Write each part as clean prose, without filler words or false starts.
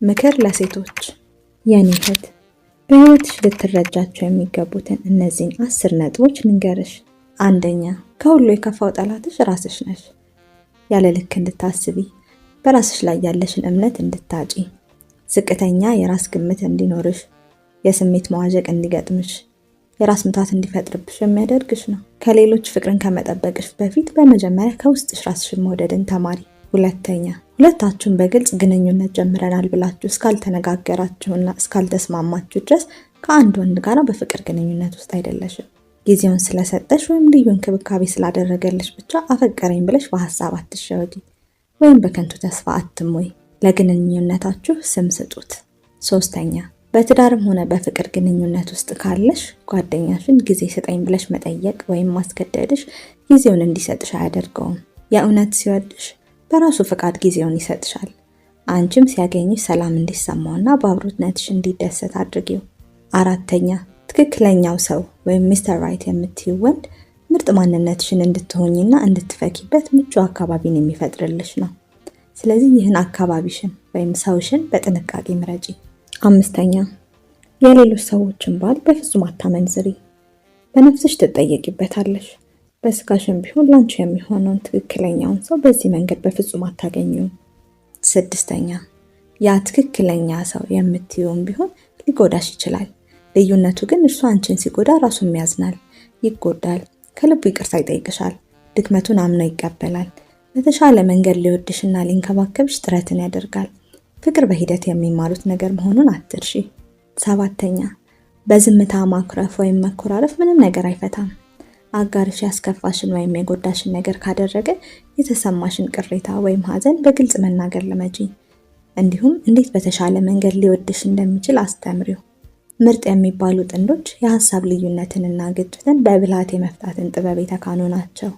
ምክር ለሴቶች የኔ እህት በህይወትሽ ልትረጃቸው የሚገቡትን እነዚህን 10 ነጥቦች ልንገርሽ። አንደኛ፣ ከሁሉ የከፋው ጠላትሽ ራስሽ ነሽ። ያለ ልክ እንድታስቢ፣ በራስሽ ላይ ያለሽን እምነት እንድታጪ፣ ዝቅተኛ የራስ ግምት እንዲኖርሽ፣ የስሜት መዋዠቅ እንዲገጥምሽ፣ የራስ ምታት እንዲፈጥርብሽ የሚያደርግሽ ነው። ከሌሎች ፍቅርን ከመጠበቅሽ በፊት በመጀመሪያ ከውስጥሽ ራስሽን መውደድን ተማሪ። ሁለተኛ፣ ሁለታችሁም በግልጽ ግንኙነት ጀምረናል ብላችሁ እስካልተነጋገራችሁና እስካልተስማማችሁ ድረስ ከአንድ ወንድ ጋር በፍቅር ግንኙነት ውስጥ አይደለሽም። ጊዜውን ስለሰጠሽ ወይም ልዩ እንክብካቤ ስላደረገልሽ ብቻ አፈቀረኝ ብለሽ በሐሳብ አትሸወጂ ወይም በከንቱ ተስፋ አትሞይ። ለግንኙነታችሁ ስም ስጡት። ሶስተኛ፣ በትዳርም ሆነ በፍቅር ግንኙነት ውስጥ ካለሽ ጓደኛሽን ጊዜ ስጠኝ ብለሽ መጠየቅ ወይም ማስገደድሽ ጊዜውን እንዲሰጥሽ አያደርገውም። የእውነት ሲወድሽ በራሱ ፈቃድ ጊዜውን ይሰጥሻል። አንቺም ሲያገኝሽ ሰላም እንዲሰማውና በአብሮትነትሽ እንዲደሰት አድርጊው። አራተኛ፣ ትክክለኛው ሰው ወይም ሚስተር ራይት የምትይው ወንድ ምርጥ ማንነትሽን እንድትሆኝና እንድትፈኪበት ምቹ አካባቢን የሚፈጥርልሽ ነው። ስለዚህ ይህን አካባቢሽን ወይም ሰውሽን በጥንቃቄ ምረጪ። አምስተኛ፣ የሌሎች ሰዎችን ባል በፍጹም አታመንዝሪ። በነፍስሽ ትጠየቂበታለሽ። በስጋሽም ቢሆን ላንቺ የሚሆነውን ትክክለኛውን ሰው በዚህ መንገድ በፍጹም አታገኙም። ስድስተኛ፣ ያ ትክክለኛ ሰው የምትይውም ቢሆን ሊጎዳሽ ይችላል። ልዩነቱ ግን እርሱ አንቺን ሲጎዳ ራሱም ያዝናል፣ ይጎዳል፣ ከልቡ ይቅርታ ይጠይቅሻል፣ ድክመቱን አምኖ ይቀበላል። በተሻለ መንገድ ሊወድሽና ሊንከባከብሽ ጥረትን ያደርጋል። ፍቅር በሂደት የሚማሩት ነገር መሆኑን አትርሺ። ሰባተኛ፣ በዝምታ ማኩረፍ ወይም መኮራረፍ ምንም ነገር አይፈታም። አጋርሽ ያስከፋሽን ወይም የጎዳሽን ነገር ካደረገ የተሰማሽን ቅሬታ ወይም ሐዘን በግልጽ መናገር ልመጂ። እንዲሁም እንዴት በተሻለ መንገድ ሊወድሽ እንደሚችል አስተምሪው። ምርጥ የሚባሉ ጥንዶች የሐሳብ ልዩነትንና ግጭትን በብልሃት የመፍታትን ጥበብ የተካኑ ናቸው።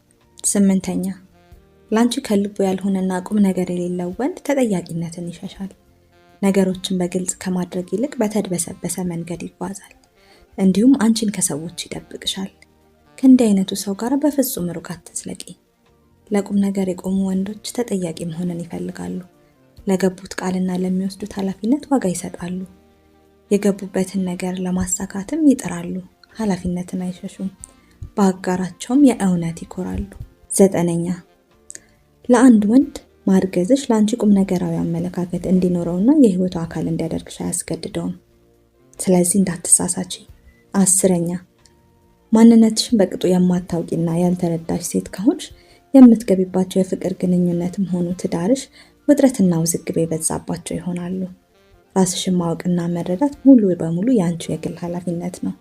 ስምንተኛ፣ ላንቺ ከልቡ ያልሆነና ቁም ነገር የሌለው ወንድ ተጠያቂነትን ይሸሻል። ነገሮችን በግልጽ ከማድረግ ይልቅ በተድበሰበሰ መንገድ ይጓዛል። እንዲሁም አንቺን ከሰዎች ይደብቅሻል። ከእንዲህ አይነቱ ሰው ጋር በፍጹም ሩቅ አትዝለቂ። ለቁም ነገር የቆሙ ወንዶች ተጠያቂ መሆንን ይፈልጋሉ። ለገቡት ቃልና ለሚወስዱት ኃላፊነት ዋጋ ይሰጣሉ። የገቡበትን ነገር ለማሳካትም ይጥራሉ። ኃላፊነትን አይሸሹም። በአጋራቸውም የእውነት ይኮራሉ። ዘጠነኛ፣ ለአንድ ወንድ ማርገዝሽ ለአንቺ ቁም ነገራዊ አመለካከት እንዲኖረውና የህይወቱ አካል እንዲያደርግሽ አያስገድደውም። ስለዚህ እንዳትሳሳቺ። አስረኛ፣ ማንነትሽን በቅጡ የማታውቂና ያልተረዳሽ ሴት ከሆንሽ የምትገቢባቸው የፍቅር ግንኙነትም ሆኑ ትዳርሽ ውጥረትና ውዝግብ የበዛባቸው ይሆናሉ። ራስሽን ማወቅና መረዳት ሙሉ በሙሉ የአንቺ የግል ኃላፊነት ነው።